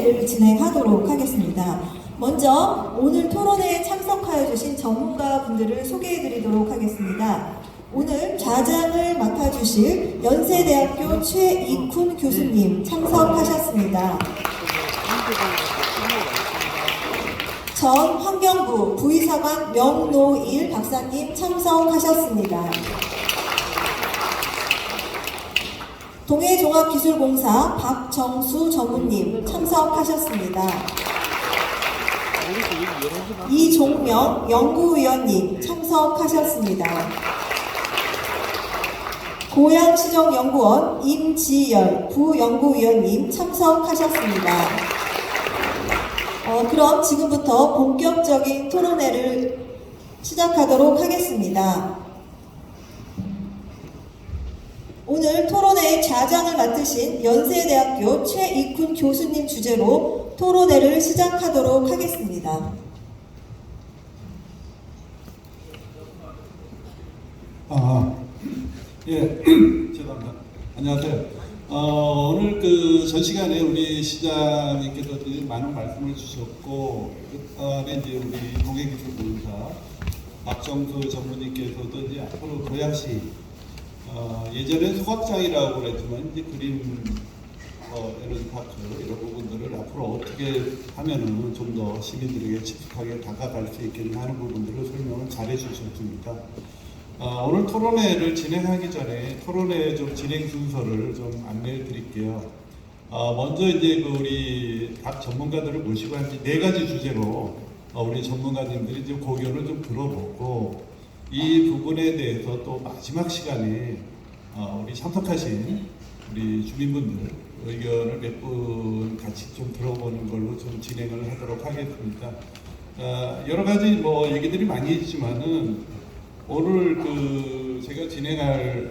토론회를 진행하도록 하겠습니다. 먼저 오늘 토론회에 참석하여 주신 전문가분들을 소개해드리도록 하겠습니다. 오늘 좌장을 맡아주실 연세대학교 최익훈 교수님 참석하셨습니다. 전 환경부 부의사관 명노일 박사님 참석하셨습니다. 동해종합기술공사 박정수 전무님 참석하셨습니다. 이종명 연구위원님 참석하셨습니다. 고양시정연구원 임지열 부연구위원님 참석하셨습니다. 그럼 지금부터 본격적인 토론회를 시작하도록 하겠습니다. 오늘 토론회의 좌장을 맡으신 연세대학교 최익훈 교수님 주재로 토론회를 시작하도록 하겠습니다. 죄송합니다. 안녕하세요. 오늘 전 시간에 우리 시장님께서 많은 말씀을 주셨고, 그다음에 이제 우리 동해기술공사 박정수 전무님께서도 이제 앞으로 고양시 예전엔 소각장이라고 그랬지만 이제 그림 에너지파크 이런 부분들을 앞으로 어떻게 하면은 좀 더 시민들에게 친숙하게 다가갈 수 있게 하는 부분들을 설명을 잘 해주셨습니다. 오늘 토론회를 진행하기 전에 토론회 좀 진행 순서를 좀 안내해 드릴게요. 먼저 이제 우리 각 전문가들을 모시고 한 4가지 주제로 우리 전문가님들이 이제 고견을 좀 들어보고 이 부분에 대해서 또 마지막 시간에 우리 참석하신 우리 주민분들 의견을 몇 분 같이 좀 들어보는 걸로 좀 진행을 하도록 하겠습니다. 여러 가지 얘기들이 많이 있지만은 오늘 제가 진행할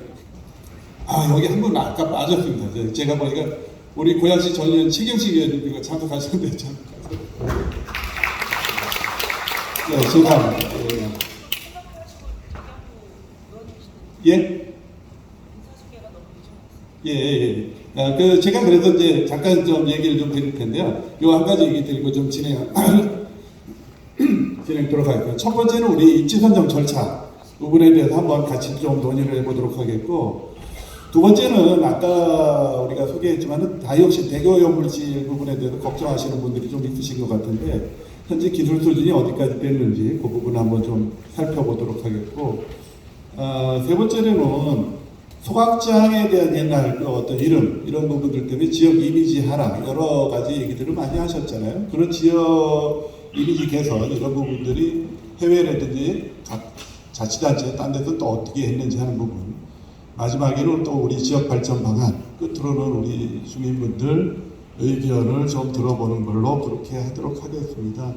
여기 한 분 아까 빠졌습니다. 제가 보니까 우리 고양시 전위원 최경식 의원님이 참석하셨는데 네, 죄송합니다. 제가 그래서 이제 잠깐 좀 얘기를 좀 드릴 텐데요. 요 한 가지 얘기 드리고 좀 진행토록 할게요. 첫 번째는 우리 입지 선정 절차 부분에 대해서 한번 같이 좀 논의를 해보도록 하겠고, 두 번째는 아까 우리가 소개했지만은 다이옥신 대기오염 물질 부분에 대해서 걱정하시는 분들이 좀 있으신 것 같은데 현재 기술 수준이 어디까지 됐는지 그 부분 한번 좀 살펴보도록 하겠고, 세 번째는 소각장에 대한 옛날 어떤 이런 부분들 때문에 지역 이미지 하락 여러 가지 얘기들을 많이 하셨잖아요. 그런 지역 이미지 개선 이런 부분들이 해외라든지 각 자치단체 딴 데서 또 어떻게 했는지 하는 부분, 마지막에는 또 우리 지역 발전 방안, 끝으로는 우리 주민분들 의견을 좀 들어보는 걸로 그렇게 하도록 하겠습니다.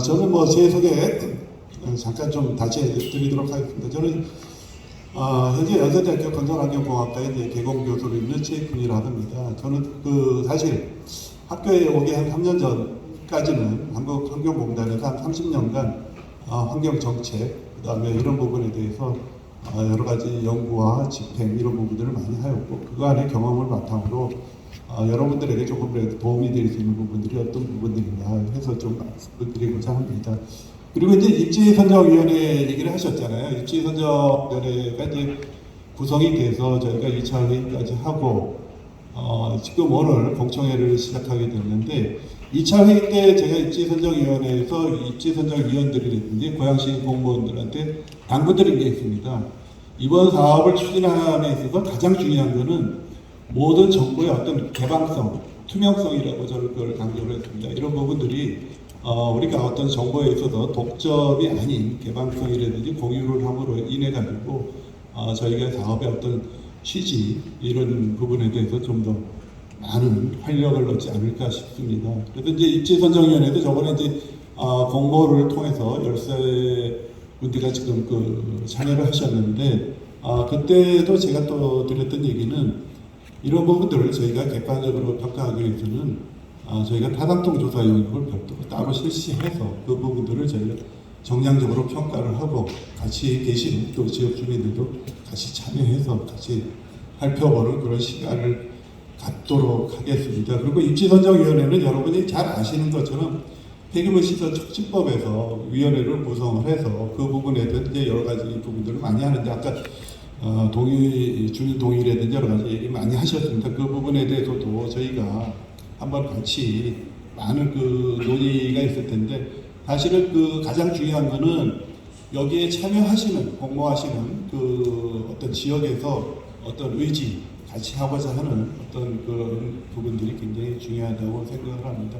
저는 제 소개 잠깐 좀 다시 드리도록 하겠습니다. 저는 현재 연세대학교 건설환경공학과에 이제 개공교수로 있는 최익훈이라고 합니다. 저는 사실 학교에 오기 한 3년 전까지는 한국환경공단에서 한 30년간 환경정책, 그 다음에 이런 부분에 대해서 여러 가지 연구와 집행 이런 부분들을 많이 하였고, 그간의 경험을 바탕으로 여러분들에게 조금이라도 도움이 될 수 있는 부분들이 어떤 부분들인가 해서 좀 말씀을 드리고자 합니다. 그리고 이제 입지선정위원회 얘기를 하셨잖아요. 입지선정위원회가 이제 구성이 돼서 저희가 2차 회의까지 하고 지금 오늘 공청회를 시작하게 됐는데, 2차 회의 때 제가 입지선정위원회에서 입지선정위원들이라든지 고양시 공무원들한테 당부드린 게 있습니다. 이번 사업을 추진함에 있어서 가장 중요한 것은 모든 정보의 어떤 개방성, 투명성이라고 저는 그걸 강조를 했습니다. 이런 부분들이 우리가 어떤 정보에 있어서 독점이 아닌 개방성이라든지 공유를 함으로 인해 가지고 저희가 사업의 어떤 취지 이런 부분에 대해서 좀 더 많은 활력을 넣지 않을까 싶습니다. 그래서 이제 입지선정위원회도 저번에 이제 공모를 통해서 13분들가 지금 참여를 하셨는데, 그때도 제가 또 드렸던 얘기는 이런 부분들을 저희가 객관적으로 평가하기 위해서는 저희가 타당성 조사 영역을 별도로 따로 실시해서 그 부분들을 저희가 정량적으로 평가를 하고 같이 계신 또 지역 주민들도 같이 참여해서 같이 살펴보는 그런 시간을 갖도록 하겠습니다. 그리고 입지선정위원회는 여러분이 잘 아시는 것처럼 폐기물 시설 촉진법에서 위원회를 구성을 해서 그 부분에 대해서 이제 여러 가지 부분들을 많이 하는데 아까 주민 동의라든지 여러 가지 얘기 많이 하셨습니다. 그 부분에 대해서도 저희가 한번 같이 많은 그 논의가 있을 텐데 사실은 그 가장 중요한 거는 여기에 참여하시는 공모하시는 그 어떤 지역에서 어떤 의지 같이 하고자 하는 어떤 그런 부분들이 굉장히 중요하다고 생각을 합니다.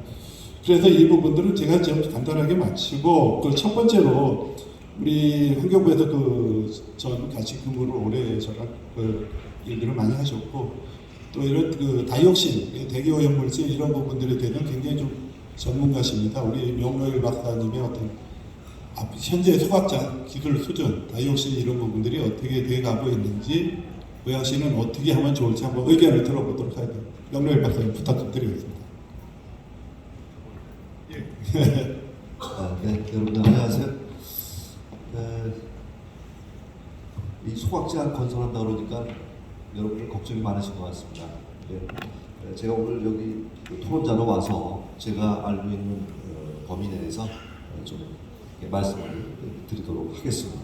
그래서 이 부분들은 제가 좀 간단하게 마치고 그 첫 번째로 우리 환경부에서 전 같이 근무를 오래 저랑 그 일들을 많이 하셨고 또 이런 그 다이옥신, 대기오염물질 이런 부분들에 대해서는 굉장히 좀 전문가십니다. 우리 명로일 박사님의 어떤 현재 소각장 기술 수준, 다이옥신 이런 부분들이 어떻게 돼가고 있는지 고양시는 어떻게 하면 좋을지 한번 의견을 들어보도록 하겠습니다. 명로일 박사님 부탁 좀 드리겠습니다. 네, 여러분들 안녕하세요. 이 소각장 건설한다 그러니까 여러분들 걱정이 많으신 것 같습니다. 제가 오늘 여기 토론자로 와서 제가 알고 있는 범위 내에서 좀 말씀을 드리도록 하겠습니다.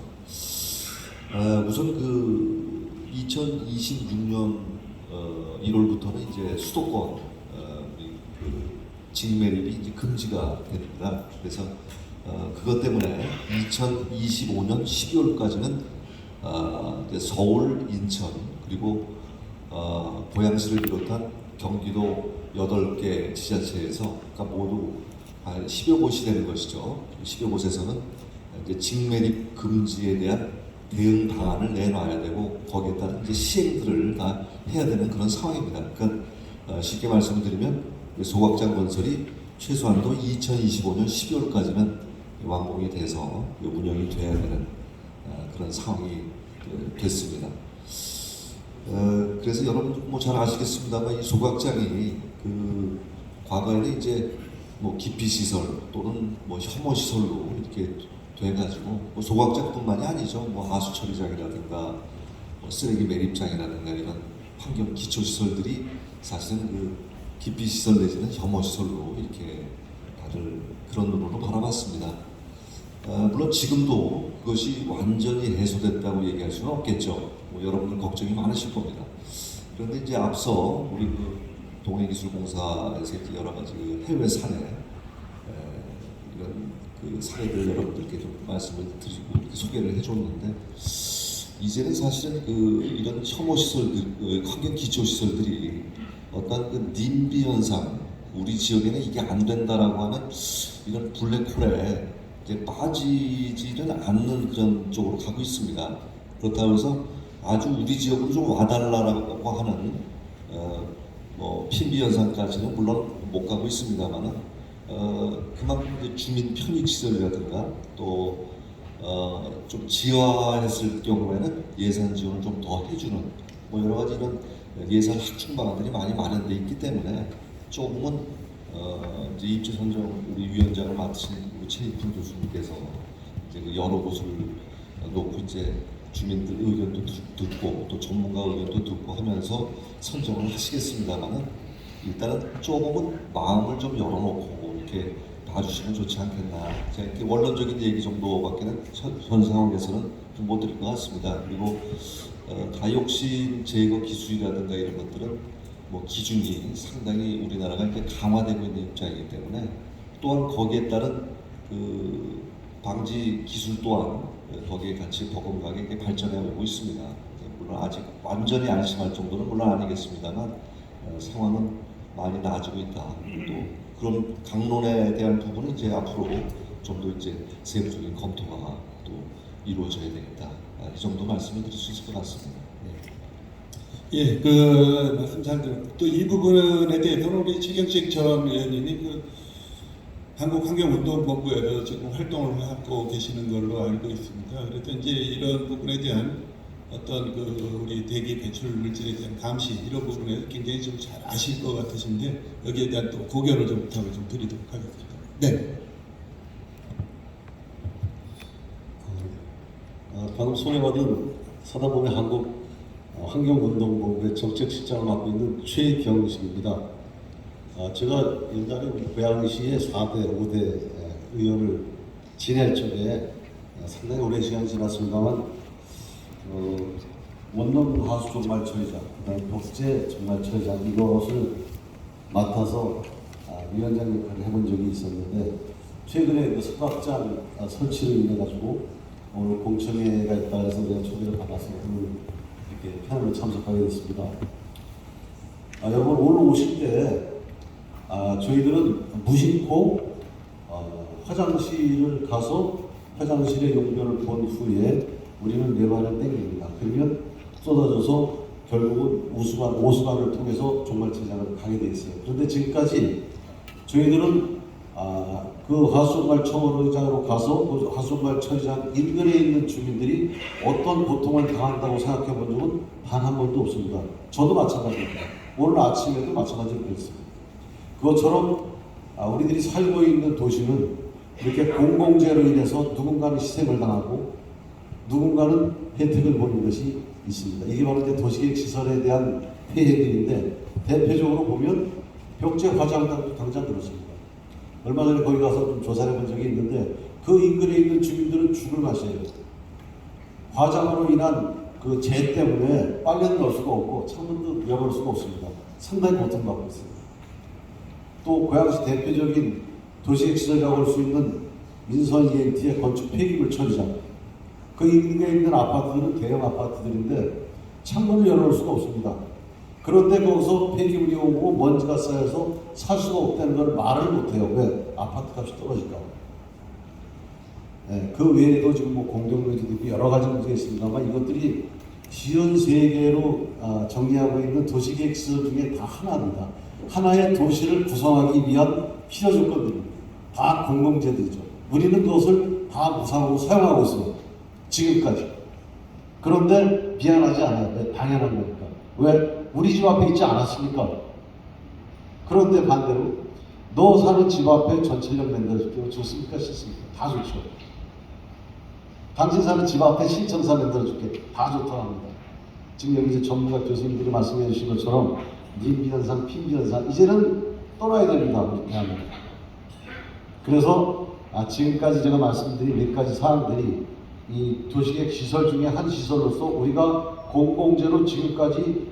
우선 그 2026년 1월부터는 이제 수도권 직매립이 이제 금지가 됩니다. 그래서 그것 때문에 2025년 12월까지는 이제 서울, 인천 그리고 고양시를 비롯한 경기도 8개 지자체에서 그러니까 모두 한 10여 곳이 되는 것이죠. 10여 곳에서는 이제 직매립 금지에 대한 대응 방안을 내놔야 되고 거기에 따른 이제 시행들을 다 해야 되는 그런 상황입니다. 그러니까 쉽게 말씀드리면 소각장 건설이 최소한도 2025년 12월까지는 완공이 돼서 운영이 돼야 되는 그런 상황이 됐습니다. 그래서 여러분 뭐 잘 아시겠습니다만 이 소각장이 그 과거에는 이제 뭐 기피 시설 또는 뭐 혐오 시설로 이렇게 돼가지고 뭐 소각장뿐만이 아니죠. 뭐 하수 처리장이라든가 뭐 쓰레기 매립장이라든가 이런 환경 기초 시설들이 사실은 그 기피 시설 내지는 혐오 시설로 이렇게 다들 그런 눈으로 바라봤습니다. 물론 지금도 그것이 완전히 해소됐다고 얘기할 수는 없겠죠. 뭐 여러분들 걱정이 많으실 겁니다. 그런데 이제 앞서 우리 그 동해기술공사에서 여러 가지 그 해외 사례 이런 그 사례들 여러분들께 좀 말씀을 드리고 이렇게 소개를 해줬는데 이제는 사실은 그 이런 혐오 시설들, 환경 기초 시설들이 어떤 그 님비 현상, 우리 지역에는 이게 안 된다라고 하는 이런 블랙홀에 이제 빠지지는 않는 그런 쪽으로 가고 있습니다. 그렇다고 해서 아주 우리 지역으로 좀 와달라고 하는 뭐 핀비 현상까지는 물론 못 가고 있습니다만은 그만큼 이제 주민 편익 시설이라든가 또 좀 지하했을 경우에는 예산 지원을 좀 더 해주는 뭐 여러 가지 이런 예산 확충 방안들이 많이 마련돼 있기 때문에 조금은 이제 입지선정 우리 위원장을 맡으신 우리 최익훈 교수님께서 이제 그 여러 곳을 놓고 이제 주민들 의견도 듣고 또 전문가 의견도 듣고 하면서 선정을 하시겠습니다만은 일단은 조금은 마음을 좀 열어놓고 이렇게 봐주시면 좋지 않겠나. 제가 이렇게 원론적인 얘기 정도밖에는 현 상황에서는 좀 못 드릴 것 같습니다. 그리고 다이옥신 제거 기술이라든가 이런 것들은 뭐 기준이 상당히 우리나라가 이렇게 강화되고 있는 입장이기 때문에 또한 거기에 따른 그 방지 기술 또한 거기에 같이 버금가게 이렇게 발전해 오고 있습니다. 물론 아직 완전히 안심할 정도는 물론 아니겠습니다만 상황은 많이 나아지고 있다. 또 그런 강론에 대한 부분은 이제 앞으로 좀 더 이제 세부적인 검토가 또 이루어져야 되겠다. 이 정도 말씀을 드릴 수 있을 것 같습니다. 예, 그 말씀 잘 들었고 또 이 부분에 대해서는 우리 최경식 전 의원님이 그 한국환경운동본부에서 지금 활동을 하고 계시는 걸로 알고 있습니다. 그래서 이제 이런 부분에 대한 어떤 그 우리 대기 배출 물질에 대한 감시 이런 부분에 굉장히 좀 잘 아실 것 같으신데 여기에 대한 또 고견을 좀 부탁을 좀 드리도록 하겠습니다. 네. 방금 소개받은 사다보면 한국 환경운동본부의 정책실장을 맡고 있는 최경식입니다. 제가 옛날에 고양시의 4대, 5대 의원을 지낼 적에 상당히 오랜 시간이 지났습니다만 원룸 하수 종말 처리장, 그다음에 복제 종말 처리장 이것을 맡아서 위원장 역할을 해본 적이 있었는데 최근에 그 석각장 설치로 인해 가지고 오늘 공청회가 있다 해서 내가 초대를 받아서 오늘 이렇게 패널에 참석하게 됐습니다. 여러분 오늘 오실 때 저희들은 무심코 화장실을 가서 화장실의 용변을 본 후에 우리는 네 발을 땡깁니다. 그러면 쏟아져서 결국은 오수관을 통해서 종말처리장을 가게 돼 있어요. 그런데 지금까지 저희들은 그 하수종말처리장으로 가서 그 하수종말처리장 인근에 있는 주민들이 어떤 고통을 당한다고 생각해 본 적은 단 한 번도 없습니다. 저도 마찬가지입니다. 오늘 아침에도 마찬가지로 그랬습니다. 그것처럼 우리들이 살고 있는 도시는 이렇게 공공재로 인해서 누군가는 희생을 당하고 누군가는 혜택을 보는 것이 있습니다. 이게 바로 이제 도시계획 시설에 대한 폐해들인데 대표적으로 보면 벽제 화장단도 당장 그렇습니다. 얼마 전에 거기 가서 좀 조사를 해본 적이 있는데 그 인근에 있는 주민들은 죽을 맛이에요. 화장으로 인한 그 재 때문에 빨래도 넣을 수가 없고 창문도 열어볼 수가 없습니다. 상당히 고통받고 있습니다. 또 고양시 대표적인 도시계획 시설이라고 할 수 있는 민선 EMT의 건축 폐기물 처리장. 그 인근에 있는 아파트들은 대형 아파트들인데 창문을 열어놓을 수가 없습니다. 그런데 거기서 폐기물이 오고 먼지가 쌓여서 살 수가 없다는 걸 말을 못해요. 왜? 아파트 값이 떨어질까 봐. 네, 그 외에도 지금 뭐 공동묘지도 있고 여러 가지 문제가 있습니다만 이것들이 지연 세계로 정리하고 있는 도시계획 시설 중에 다 하나입니다. 하나의 도시를 구성하기 위한 필요 조건들입니다. 다 공공재들이죠. 우리는 그것을 다 무상으로 사용하고 있어요. 지금까지. 그런데 미안하지 않아요. 왜? 당연한 거니까. 왜? 우리 집 앞에 있지 않았습니까? 그런데 반대로 너 사는 집 앞에 전철역 만들어줄게요. 좋습니까? 싫습니까? 다 좋죠. 당신 사는 집 앞에 신청사 만들어줄게. 다 좋다고 합니다. 지금 여기 이제 전문가 교수님들이 말씀해 주신 것처럼 님비 현상, 핀비 현상 이제는 떠나야 됩니다. 우리 대한민국. 그래서 지금까지 제가 말씀드린 몇 가지 사항들이 이 도시계획 시설 중에 한 시설로서 우리가 공공재로 지금까지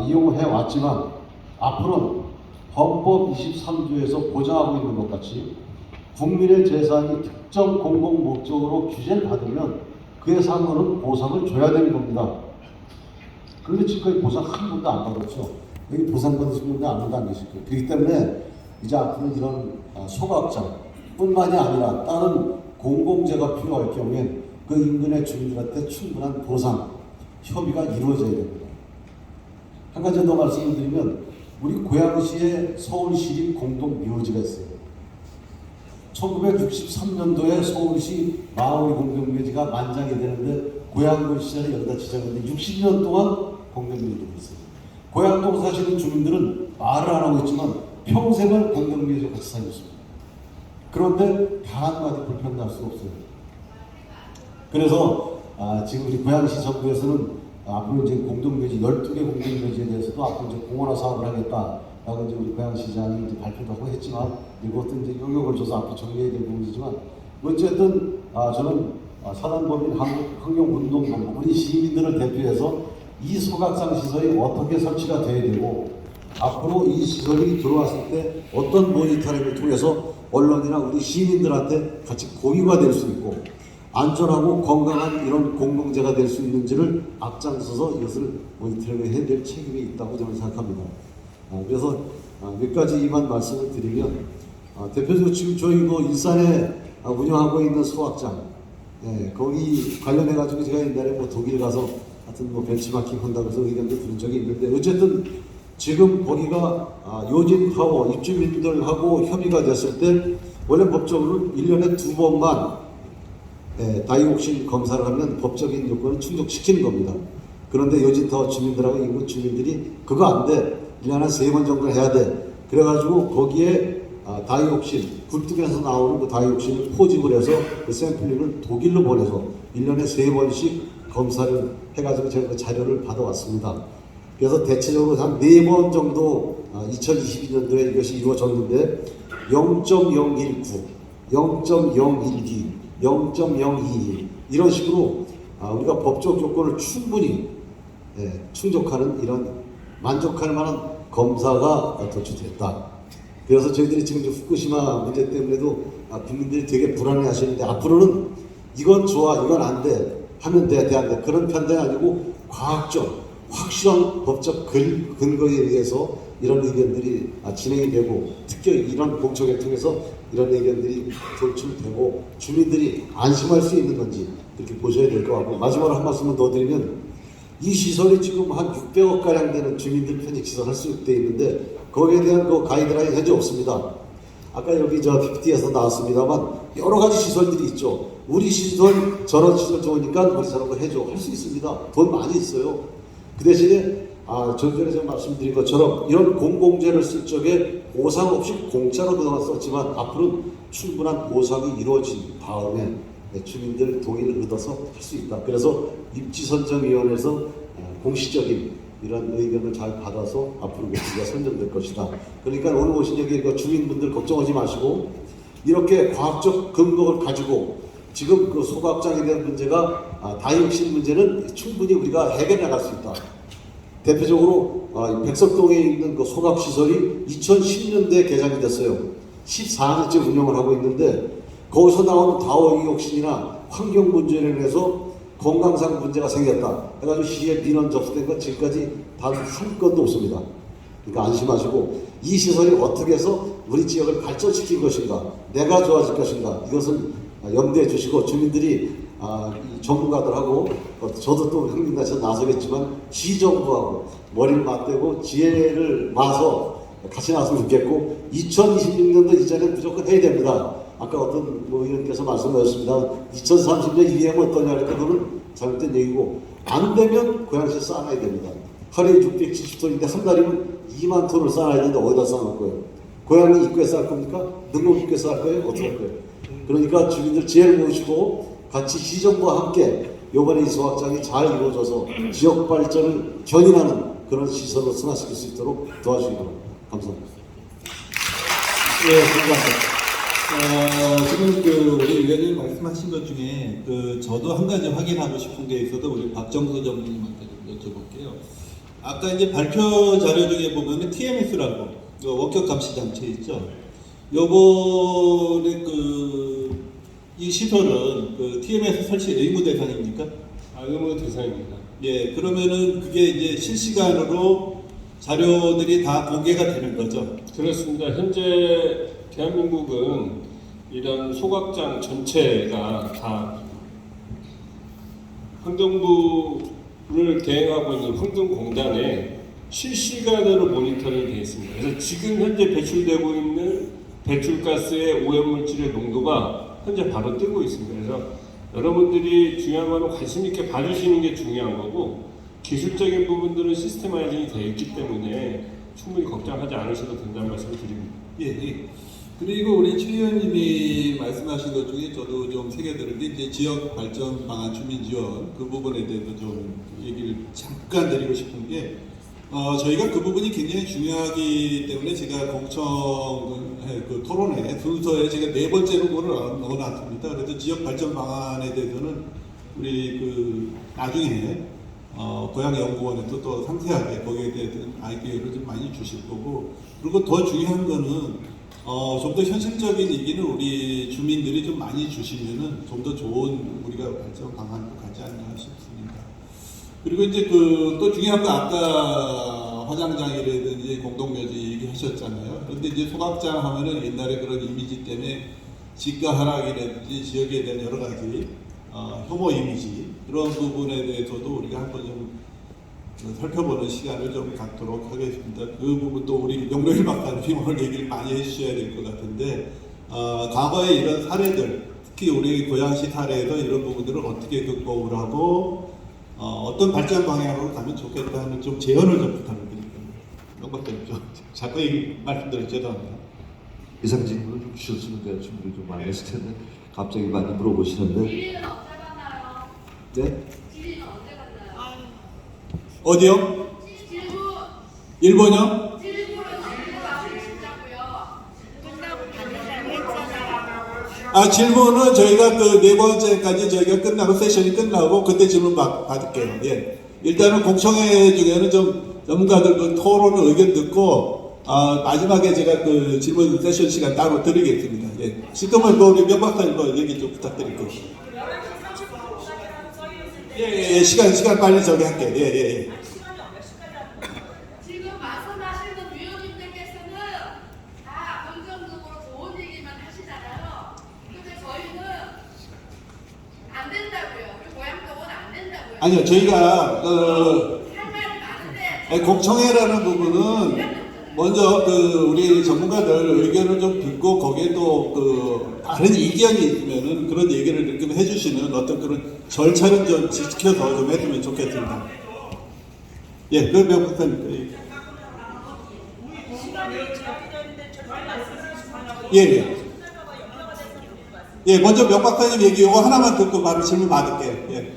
이용해 왔지만 앞으로는 헌법 23조에서 보장하고 있는 것 같이 국민의 재산이 특정 공공 목적으로 규제를 받으면 그에 상관은 보상을 줘야 되는 겁니다. 그런데 지금까지 보상 한 번도 안 받았죠. 여기 보상 받으신 분들 아무도 안 계실 거예요. 그렇기 때문에 이제 앞으로 이런 소각장 뿐만이 아니라 다른 공공재가 필요할 경우엔 그 인근의 주민들한테 충분한 보상, 협의가 이루어져야 됩니다. 한 가지 더 말씀을 드리면 우리 고양시에 서울시립 공동묘지가 있어요. 1963년도에 서울시 마을 공동묘지가 만장이 되는데 고양동 시절에 여기다 지정했는데 60년 동안 공동묘지를 했어요. 고양동 사시는 주민들은 말을 안 하고 있지만 평생을 공동묘지에 같이 살았습니다. 그런데 단 한마디 불평날 수 없어요. 그래서 지금 우리 고양시 정부에서는 앞으로 이제 공동묘지 12개 공동묘지에 대해서도 앞으로 이제 공원화 사업을 하겠다라고 이제 우리 고양시장이 이제 발표도 하고 했지만 이것도 이제 용역을 줘서 앞으로 정리해야 될 부분이지만 어쨌든 저는 사단법인 환경운동본부 우리 시민들을 대표해서 이 소각상 시설이 어떻게 설치가 돼야 되고 앞으로 이 시설이 들어왔을 때 어떤 모니터링을 통해서 언론이나 우리 시민들한테 같이 공유가 될 수 있고 안전하고 건강한 이런 공동체가 될 수 있는지를 앞장서서 이것을 모니터링 해야 될 책임이 있다고 저는 생각합니다. 그래서 몇 가지만 말씀을 드리면 대표적으로 지금 저희도 일산에 운영하고 있는 소각장 거기 관련해 가지고 제가 옛날에 뭐 독일 가서 하여튼 뭐 벤치마킹 한다고 해서 의견도 들은 적이 있는데 어쨌든 지금 거기가 요진타워 입주민들하고 협의가 됐을 때 원래 법적으로는 1년에 2번만 다이옥신 검사를 하면 법적인 요건을 충족시키는 겁니다. 그런데 요진타워 주민들하고 인근 주민들이 그거 안 돼. 1년에 3번 정도 해야 돼. 그래가지고 거기에 다이옥신, 굴뚝에서 나오는 그 다이옥신을 포집을 해서 그 샘플링을 독일로 보내서 1년에 3번씩 검사를 해가지고 제가 그 자료를 받아왔습니다. 그래서 대체적으로 한 4번 정도 2022년도에 이것이 이루어졌는데 0.019, 0.012, 0.022 이런 식으로 우리가 법적 조건을 충분히 충족하는 이런 만족할 만한 검사가 도출됐다. 그래서 저희들이 지금 후쿠시마 문제 때문에도 국민들이 되게 불안해 하시는데 앞으로는 이건 좋아, 이건 안 돼, 하면 돼, 안 돼. 그런 편단이 아니고 과학적, 확실한 법적 근거에 의해서 이런 의견들이 진행이 되고 특히 이런 공청회 통해서 이런 의견들이 도출되고 주민들이 안심할 수 있는 건지 그렇게 보셔야 될 것 같고 마지막으로 한 말씀을 더 드리면 이 시설이 지금 한 600억 가량 되는 주민들 편익시설 할 수 있게 있는데 거기에 대한 그 가이드라인 현재 없습니다. 아까 여기 저 PPT에서 나왔습니다만 여러 가지 시설들이 있죠. 우리 시설 저런 시설 좋으니까 우리 저런 거 해줘 할 수 있습니다. 돈 많이 있어요. 그 대신에 좀 전에 제가 말씀드린 것처럼 이런 공공재를 쓸 적에 보상 없이 공짜로 그동안 썼지만 앞으로는 충분한 보상이 이루어진 다음에 주민들 동의를 얻어서 할 수 있다. 그래서 입지선정위원회에서 공식적인 이런 의견을 잘 받아서 앞으로 우리가 선정될 것이다. 그러니까 오늘 오신 여기 주민분들 걱정하지 마시고 이렇게 과학적 근거를 가지고 지금 그 소각장에 대한 문제가 다이옥신 문제는 충분히 우리가 해결해 나갈 수 있다. 대표적으로 백석동에 있는 그 소각시설이 2010년대에 개장이 됐어요. 14년째 운영을 하고 있는데 거기서 나오는 다이옥신이나 환경 문제로 인해서 건강상 문제가 생겼다 해가지고 시에 민원 접수된 건 지금까지 단 한 건도 없습니다. 그러니까 안심하시고 이 시설이 어떻게 해서 우리 지역을 발전시킬 것인가, 내가 좋아질 것인가 이것을 염두에 주시고 주민들이 전문가들하고 저도 또 형님같이 나서겠지만 시정부하고 머리를 맞대고 지혜를 모아서 같이 나왔으면 좋겠고 2026년도 이전에 무조건 해야 됩니다. 아까 어떤 의원께서 말씀하셨습니다. 2030년 이후에는 어떠냐 할 때 그거는 잘못된 얘기고 안 되면 고양시에 쌓아놔야 됩니다. 하루에 670톤인데 한 달이면 2만 톤을 쌓아야 되는데 어디다 쌓아놓을 거예요? 고양이 입구에 쌓을 겁니까? 능곡 입구에 쌓을 거예요? 어떻게 할 거예요? 그러니까 주민들 지혜를 모으시고 같이 시정부와 함께 이번에 이 소각장이 잘 이루어져서 지역 발전을 견인하는 그런 시설로 승화시킬 수 있도록 도와주시기 바랍니다. 감사합니다. 네, 감사합니다. 지금 우리 의원님 말씀하신 것 중에 저도 한 가지 확인하고 싶은 게 있어서 우리 박정서 전문님한테 좀 여쭤볼게요. 아까 이제 발표 자료 중에 보면 TMS라고 원격 감시 장치 있죠. 요번에 이 시설은 TMS 설치 의무 대상입니까? 의무 대상입니다. 예, 그러면은 그게 이제 실시간으로 자료들이 다 공개가 되는 거죠. 그렇습니다. 현재 대한민국은 이런 소각장 전체가 다 환경부를 대행하고 있는 환경공단에 실시간으로 모니터링이 되어 있습니다. 그래서 지금 현재 배출되고 있는 배출가스의 오염물질의 농도가 현재 바로 뜨고 있습니다. 그래서 여러분들이 중요한 거는 관심 있게 봐주시는 게 중요한 거고 기술적인 부분들은 시스템화이징이 되어 있기 때문에 충분히 걱정하지 않으셔도 된다는 말씀을 드립니다. 예. 그리고 우리 최 의원님이 말씀하신 것 중에 저도 좀 새겨들은 게 이제 지역 발전 방안 주민 지원 그 부분에 대해서 좀 얘기를 잠깐 드리고 싶은 게 저희가 그 부분이 굉장히 중요하기 때문에 제가 공청 토론회 순서에 제가 4번째로 그걸 넣어놨습니다. 그래서 지역 발전 방안에 대해서는 우리 나중에 고양연구원에서 또 상세하게 거기에 대해서는 아이디어를 좀 많이 주실 거고 그리고 더 중요한 거는 좀 더 현실적인 얘기는 우리 주민들이 좀 많이 주시면은 좀 더 좋은 우리가 발전 방안도 가지 않나 싶습니다. 그리고 이제 또 중요한 거 아까 화장장이라든지 공동묘지 얘기하셨잖아요. 그런데 이제 소각장 하면은 옛날에 그런 이미지 때문에 지가 하락이라든지 지역에 대한 여러 가지 혐오 이미지 이런 부분에 대해서도 우리가 한번 좀 살펴보는 시간을 좀 갖도록 하겠습니다. 그 부분도 우리 명로일 박사님이 오늘 얘기를 많이 해주셔야 될 것 같은데 과거에 이런 사례들 특히 우리 고양시 사례에서 이런 부분들을 어떻게 극복을 하고 어떤 발전 방향으로 가면 좋겠다 하는 좀 제언을 좀 부탁드립니다. 이런 것들 좀 자꾸 말씀드려 죄송합니다. 이상 질문을 좀 주셨으면 제가 준비를 좀 많이 했을 텐데 갑자기 많이 물어보시는데 질의는 언제 받나요? 네? 질의는 어디요? 일본요? 아, 질문은 저희가 그 네 번째까지 저희가 끝나고 세션이 끝나고 그때 질문 받을게요. 예. 일단은 공청회 중에는 좀 전문가들 그 토론 의견 듣고 마지막에 제가 그 질문 세션 시간 따로 드리겠습니다. 예. 지금은 뭐 우리 명 박사님 뭐 얘기 좀 부탁드릴게요. 예, 시간 빨리 저기 할게요. 예. 지금 말씀하시는 위원님들께서는 다 긍정적으로 좋은 얘기만 하시잖아요. 근데 저희는 안 된다고요. 우리 고향동은 안 된다고요. 아니요, 저희가 할 말이 많은데 공청회라는 부분은 먼저 그 우리 전문가들 의견을 좀 듣고 거기에 또 그 다른 이견이 있으면은 그런 얘기를 이렇게 해주시는 어떤 그런 절차는 좀 지켜서 좀 해주면 좋겠습니다. 예, 그 명 박사님. 예. 예, 먼저 명 박사님 얘기 요거 하나만 듣고 바로 질문 받을게요. 예.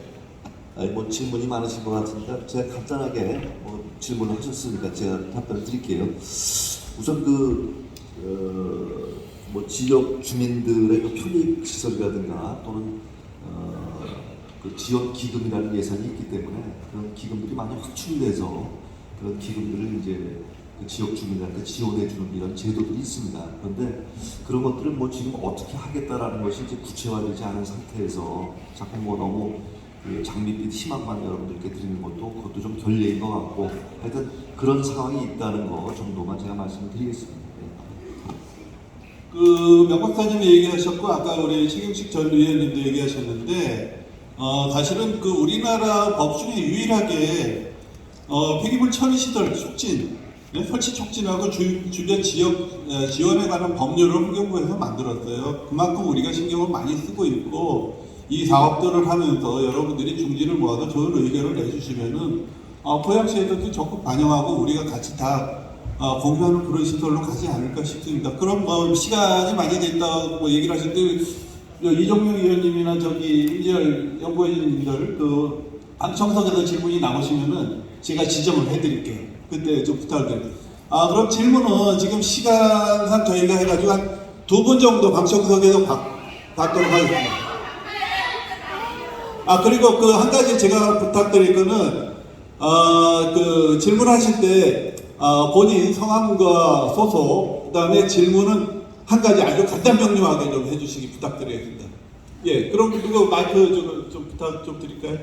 아니, 뭐 질문이 많으신 것 같으니까 제가 간단하게 뭐 질문을 하셨으니까 제가 답변을 드릴게요. 우선 뭐 지역 주민들의 그 편익 시설이라든가 또는 그 지원 기금이라는 예산이 있기 때문에 그런 기금들이 많이 확충돼서 그런 기금들을 이제 그 지역 주민들한테 지원해주는 이런 제도들이 있습니다. 그런데 그런 것들을 뭐 지금 어떻게 하겠다라는 것이 이제 구체화되지 않은 상태에서 자꾸 뭐 너무 그 장밋빛 희망만 여러분들께 드리는 그것도 좀 결례인 것 같고 하여튼 그런 상황이 있다는 거 정도만 제가 말씀을 드리겠습니다. 그 명 박사님이 얘기하셨고 아까 우리 최경식 전 의원님도 얘기하셨는데 사실은 그 우리나라 법 중에 유일하게 폐기물 처리 시설 촉진, 설치 촉진하고 주변 지역 지원에 관한 법률을 환경부에서 만들었어요. 그만큼 우리가 신경을 많이 쓰고 있고 이 사업들을 하면서 여러분들이 중지를 모아서 좋은 의견을 내주시면은 고양시에서도 적극 반영하고 우리가 같이 다 공유하는 그런 시설로 가지 않을까 싶습니다. 그럼 뭐 시간이 많이 됐다고 얘기를 하시는데 이종명 의원님이나 저기 임지열 연구위원님들 그 방청석에서 질문이 나오시면은 제가 지정을 해드릴게요. 그때 좀 부탁드립니다. 그럼 질문은 지금 시간상 저희가 해가지고 한 2분 정도 방청석에서 받도록 하겠습니다. 그리고 그 한 가지 제가 부탁드릴 거는 그 질문하실 때 본인 성함과 소속, 그다음에 질문은 한 가지 아주 간단 명료하게 좀 해주시기 부탁드리겠습니다. 예, 그럼 이거 마이크 좀 부탁 좀 드릴까요?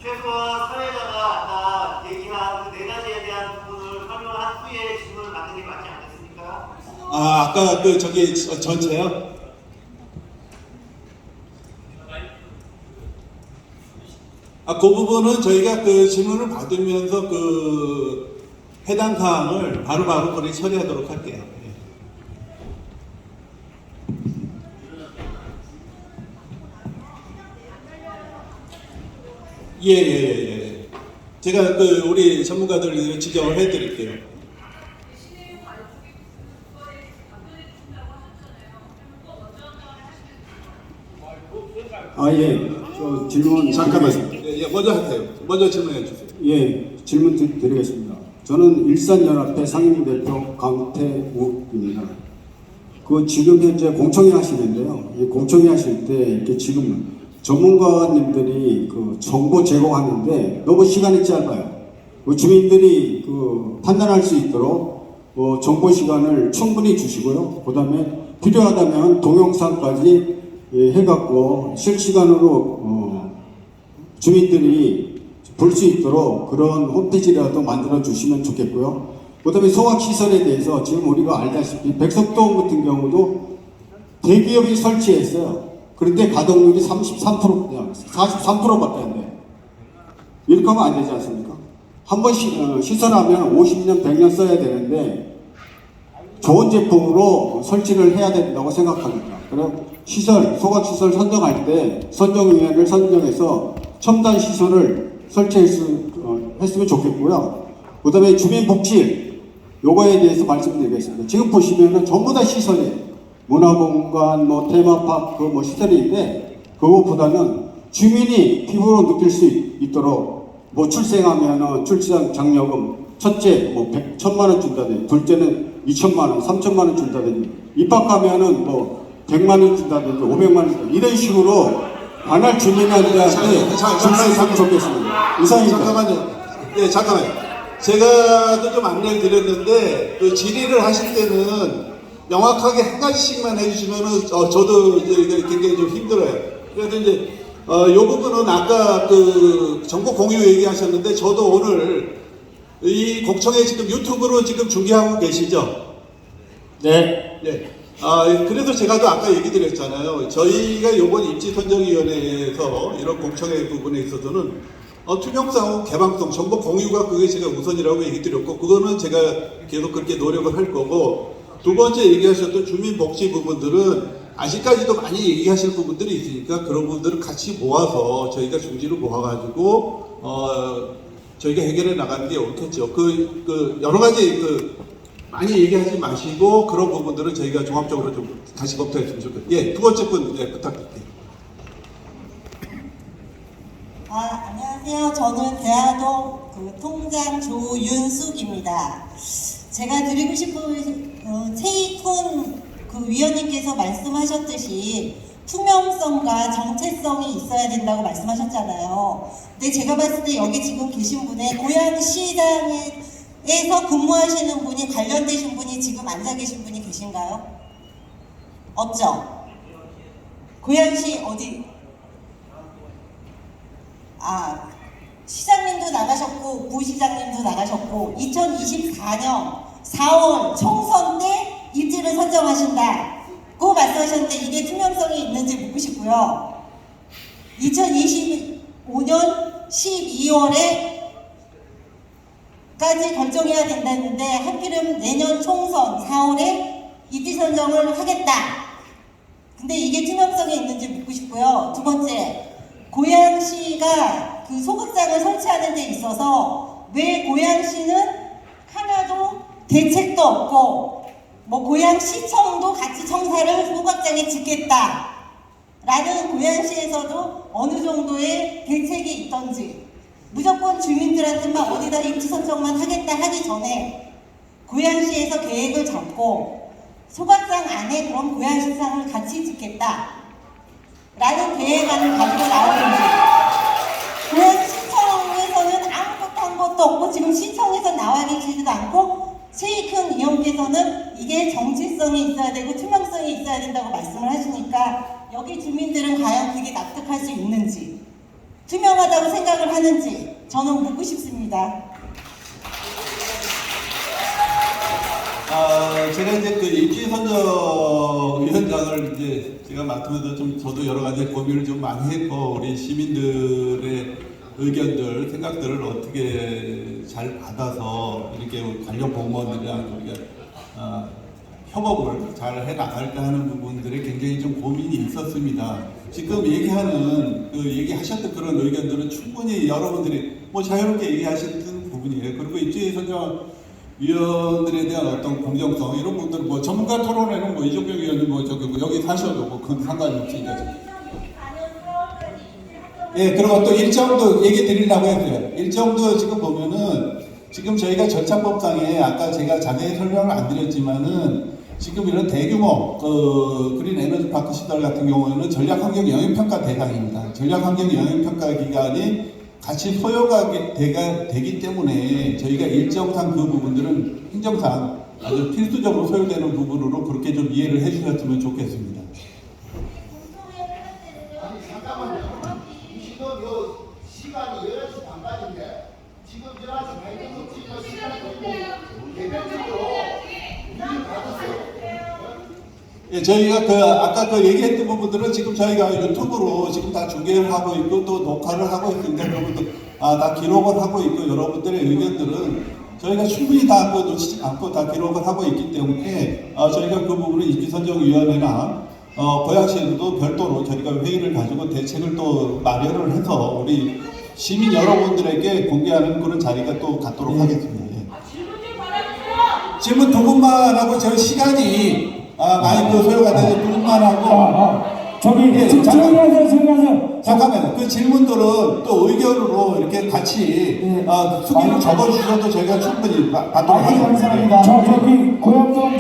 최소한 사회자가 아까 얘기한 그 4가지에 대한 부분을 설명한 후에 질문을 받는 게 맞지 않겠습니까? 아까 그 저기 전체요? 그 부분은 저희가 그 질문을 받으면서 그 해당 사항을 바로바로 거리 처리하도록 할게요. 예. 제가 그 우리 전문가들 지정을 해드릴게요. 예. 저 질문 잠깐만요. 예, 먼저 하세요. 먼저 질문해 주세요. 예, 질문 드리겠습니다. 저는 일산연합회 상임대표 강태욱입니다. 그 지금 현재 공청회 하시는데요. 이 공청회 하실 때 이렇게 지금 전문가님들이 그 정보 제공하는데 너무 시간이 짧아요. 그 주민들이 그 판단할 수 있도록 정보 시간을 충분히 주시고요. 그다음에 필요하다면 동영상까지 해갖고 실시간으로 주민들이 볼 수 있도록 그런 홈페이지라도 만들어 주시면 좋겠고요. 그다음에 소각시설에 대해서 지금 우리가 알다시피 백석동 같은 경우도 대기업이 설치했어요. 그런데 가동률이 43%밖에 안 돼요. 이렇게 하면 안 되지 않습니까? 한 번 시설하면 50년, 100년 써야 되는데 좋은 제품으로 설치를 해야 된다고 생각합니다. 그럼 소각시설 선정할 때 선정위원회를 선정해서 첨단 시설을 설치했으면 좋겠고요. 그 다음에 주민복지, 요거에 대해서 말씀드리겠습니다. 지금 보시면은 전부 다 시설이에요. 문화공간, 테마파크, 시설인데, 그거보다는 주민이 피부로 느낄 수 있도록 뭐 출생하면은 출생 장려금 첫째 뭐 1,000만 원 준다든지, 둘째는 2,000만 원, 3,000만 원 준다든지, 입학하면은 뭐 100만 원 준다든지, 500만 원 준다든지, 이런 식으로 관할 주민한테 줄수 좋겠습니다. 이상입니다. 잠깐만요. 네, 잠깐만요. 제가 좀 안내를 드렸는데 그 질의를 하실 때는 명확하게 한 가지씩만 해주시면은 저도 이제 굉장히 좀 힘들어요. 그래서 이제 요 부분은 아까 그 정보 공유 얘기하셨는데 저도 오늘 이 공청회 지금 유튜브로 지금 중계하고 계시죠? 네. 네. 그래서 제가 또 아까 얘기 드렸잖아요. 저희가 이번 입지선정위원회에서 이런 공청회 부분에 있어서는 투명성, 개방성, 정보 공유가 그게 제가 우선이라고 얘기 드렸고, 그거는 제가 계속 그렇게 노력을 할 거고, 두 번째 얘기하셨던 주민복지 부분들은 아직까지도 많이 얘기하실 부분들이 있으니까 그런 부분들을 같이 모아서 저희가 중지로 모아가지고 저희가 해결해 나가는 게 옳겠죠. 여러 가지 많이 얘기하지 마시고 그런 부분들은 저희가 종합적으로 좀 다시 검토했으면 좋겠어요. 예, 두 번째 분 부탁드릴게요. 안녕하세요. 저는 대하동 통장 조윤숙입니다. 제가 드리고 싶은 최익훈 위원님께서 말씀하셨듯이 투명성과 정체성이 있어야 된다고 말씀하셨잖아요. 근데 제가 봤을 때 여기 지금 계신 분의 고양시장에서 근무하시는 분이 관련되신 분이 지금 앉아 계신 분이 계신가요? 없죠? 고양시 어디? 시장님도 나가셨고 부시장님도 나가셨고 2024년 4월 총선 때 입지를 선정하신다고 말씀하셨는데 이게 투명성이 있는지 묻고 싶고요. 2025년 12월에 까지 결정해야 된다는데 하필이면 내년 총선 4월에 입지 선정을 하겠다. 근데 이게 투명성이 있는지 묻고 싶고요. 두 번째, 고양시가 소극장을 설치하는 데 있어서 왜 고양시는 하나도 대책도 없고 고양시청도 같이 청사를 소극장에 짓겠다 라는 고양시에서도 어느 정도의 대책이 있던지, 무조건 주민들한테만 어디다 입지 선정만 하겠다 하기 전에 고양시에서 계획을 잡고 소각장 안에 그런 고양시장을 같이 짓겠다 라는 계획안을 가지고 나오는지, 고양시청에서는 아무것도 한 것도 없고 지금 시청에서 나와 계시지도 않고 최익훈 의원께서는 이게 정체성이 있어야 되고 투명성이 있어야 된다고 말씀을 하시니까 여기 주민들은 과연 그게 납득할 수 있는지, 투명하다고 생각을 하는지 저는 묻고 싶습니다. 제가 이제 입지선정위원장을 이제 제가 맡으면서 좀 저도 여러 가지 고민을 좀 많이 했고, 우리 시민들의 의견들, 생각들을 어떻게 잘 받아서 이렇게 관련 공무원들이랑 우리가 협업을 잘 해나갈까 하는 부분들에 굉장히 좀 고민이 있었습니다. 지금 얘기하셨던 그런 의견들은 충분히 여러분들이 자유롭게 얘기하시는 부분이에요. 그리고 입지선정위원들에 대한 어떤 공정성 이런 분들은 전문가 토론회는 이종병 위원님 여기 사셔도 그건 상관이 없으니까. 예, 그리고 또 일정도 얘기 드리려고 했어요. 일정도 지금 보면은 지금 저희가 절차법상에 아까 제가 자세히 설명을 안 드렸지만은 지금 이런 대규모 그린 에너지 파크 시설 같은 경우에는 전략환경 영향평가 대상입니다. 전략환경 영향평가 기간이 같이 소요가 되기 때문에 저희가 일정상 그 부분들은 행정상 아주 필수적으로 소요되는 부분으로 그렇게 좀 이해를 해주셨으면 좋겠습니다. 지금 요 시간이 11시 반까지인데 지금 11시 반까지 지금 시간이 개별적으로 문의를 받았어요. 예, 저희가 아까 얘기했던 부분들은 지금 저희가 유튜브로 지금 다 중계를 하고 있고 또 녹화를 하고 있으니까 여러분들 다 기록을 하고 있고, 여러분들의 의견들은 저희가 충분히 다 놓치지 않고 다 기록을 하고 있기 때문에 저희가 그 부분을 입지선정위원회나 고양시에서도 별도로 저희가 회의를 가지고 대책을 또 마련을 해서 우리 시민 여러분들에게 공개하는 그런 자리가 또 갖도록 하겠습니다. 예. 질문 두 분만 하고 저희 시간이 마이크 소요가 돼서 두 분만 하고 예, 조용히 하세요. 잠깐만요. 그 질문들은 또 의견으로 이렇게 같이 수기로 적어주셔도 저희가 충분히 받도록 하겠습니다. 저기 고양동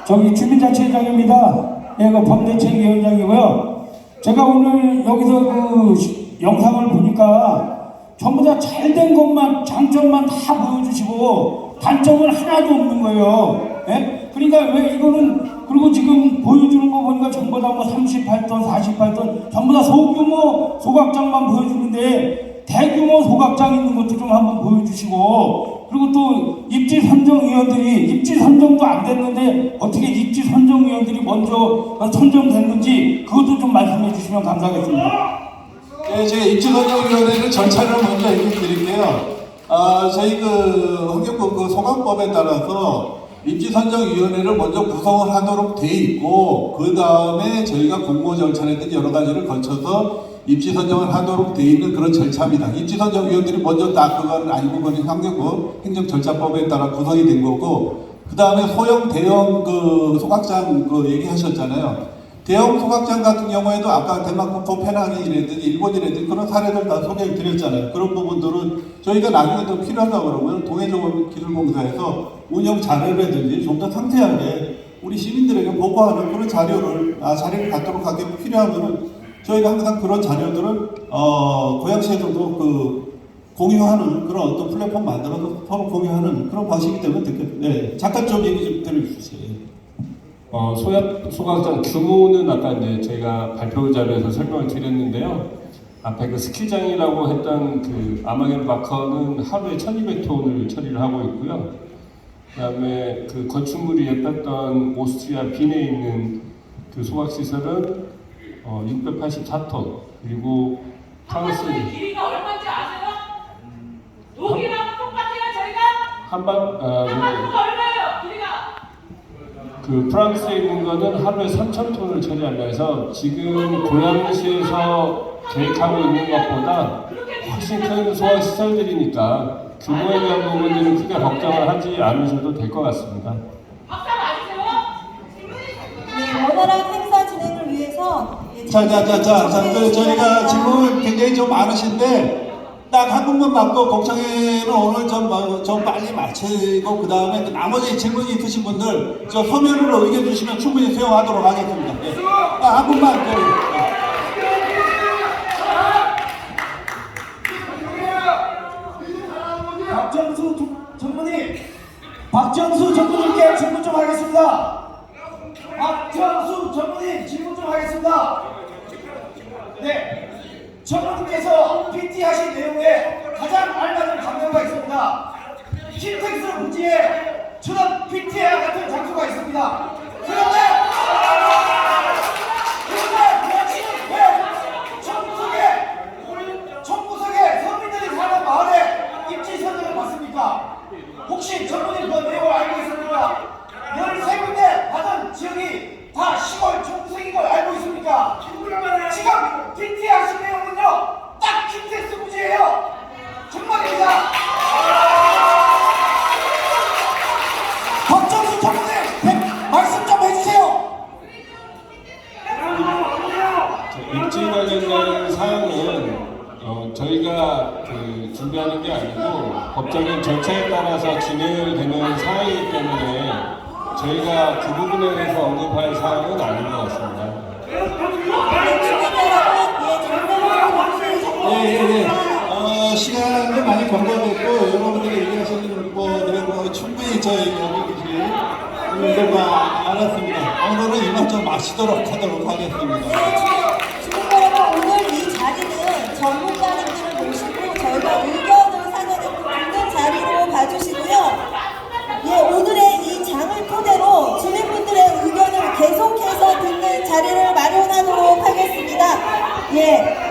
저기 주민자치회장입니다. 예, 그 범대책위원장이고요. 제가 오늘 여기서 그 영상을 보니까 전부 다 잘된 것만 장점만 다 보여주시고 단점은 하나도 없는 거예요. 예? 그러니까 왜 이거는 그리고 지금 보여주는 거 보니까 전부 다 뭐 38톤, 48톤 전부 다 소규모 소각장만 보여주는데 대규모 소각장 있는 것도 좀 한번 보여주시고 그리고 또 입지 선정위원들이 입지 선정도 안 됐는데 어떻게 입지 선정위원들이 먼저 선정됐는지 그것도 좀 말씀해 주시면 감사하겠습니다. 네, 제가 입지선정위원회는 절차를 먼저 얘기 드릴게요. 저희 그 환경부 그 소강법에 따라서 입지선정위원회를 먼저 구성을 하도록 돼 있고 그 다음에 저희가 공모 절차라든지 여러 가지를 거쳐서 입지선정을 하도록 돼 있는 그런 절차입니다. 입지선정위원들이 먼저 딱 그건 아니고 그건 환경부 행정절차법에 따라 구성이 된 거고 그 다음에 소형 대형 그 소각장 그 얘기하셨잖아요. 대형 소각장 같은 경우에도 아까 덴마크 코펜하겐이라든지 일본이라든지 그런 사례들 다 소개해 드렸잖아요. 그런 부분들은 저희가 나중에 더 필요하다 그러면 동해조기술공사에서 운영 자료라든지 좀 더 상세하게 우리 시민들에게 보고하는 그런 자료를 갖도록 하게 필요하면은 저희가 항상 그런 자료들을 고양시에서도 그 공유하는 그런 어떤 플랫폼 만들어서 서로 공유하는 그런 방식이기 때문에 네, 잠깐 좀 얘기 좀 들어주세요. 소각장 규모는 아까 이제 저희가 발표 자료에서 설명을 드렸는데요. 앞에 그 스키장이라고 했던 그 아마겐 바커는 하루에 1200톤을 처리를 하고 있고요. 그다음에 그 건축물이 예뻤던 오스트리아 빈에 있는 그 소각시설은 684톤 그리고 프랑스 길이가 얼마인지 아세요? 여기랑 똑같아요 저희가? 한반도가 얼마예요 길이가? 그 프랑스에 있는 거는 하루에 3,000톤을 처리한다 해서 지금 고양시에서 계획하고 있는 것보다 훨씬 큰 소각시설들이니까 규모에 대한 부분들은 크게 걱정을 하지 않으셔도 될 것 같습니다. 박사 맞으세요? 네, 원활한 행사 진행을 위해서 저희가 질문 굉장히 좀 많으신데 딱 한 분만 받고 공청회는 오늘 좀 빨리 마치고 그 다음에 나머지 질문이 있으신 분들 저 서면으로 의견 주시면 충분히 수용하도록 하겠습니다. 네. 딱 한 분만. 박정수 전무님께 질문 좀 하겠습니다. 박정수 전무님 질문 좀 하겠습니다. 네. 전무님께서 PT 하신 내용에 가장 알맞은 장면가 있습니다. 킨텍스 부지에 저런 PT와 같은 장소가 있습니다. 그런데 왜 청구석에 서민들이 사는 마을에 입지 선정을 받습니까? 혹시 전무님 그 내용을 알고 있습니까? 13군데 받은 지역이 다 시골 청구석인 걸 알고 있습니까? 지금 PT 하신 내용은요 딱 킨텍스 부지예요. 정말입니다. 박정수 전무님 말씀 좀 해주세요. 입지 관련된 사항은 저희가 준비하는 게 아니고 법적인 절차에 따라서 진행되는 사항이기 때문에 저희가 그 부분에 대해서 언급할 사항은 아닌 것 같습니다. 시간이 많이 경과됐고 여러분들이 얘기하시는 것들이 충분히 저희 여기 알았습니다. 오늘은 이만 좀 마치도록 하도록 하겠습니다. 주민 여러분, 오늘 이 자리는 전문가님들을 모시고 저희가 의견을 사전에 듣는 자리로 봐주시고요. 예, 오늘의 이 장을 토대로 주민분들의 의견을 계속해서 듣는 자리를 마련하도록 하겠습니다. 예.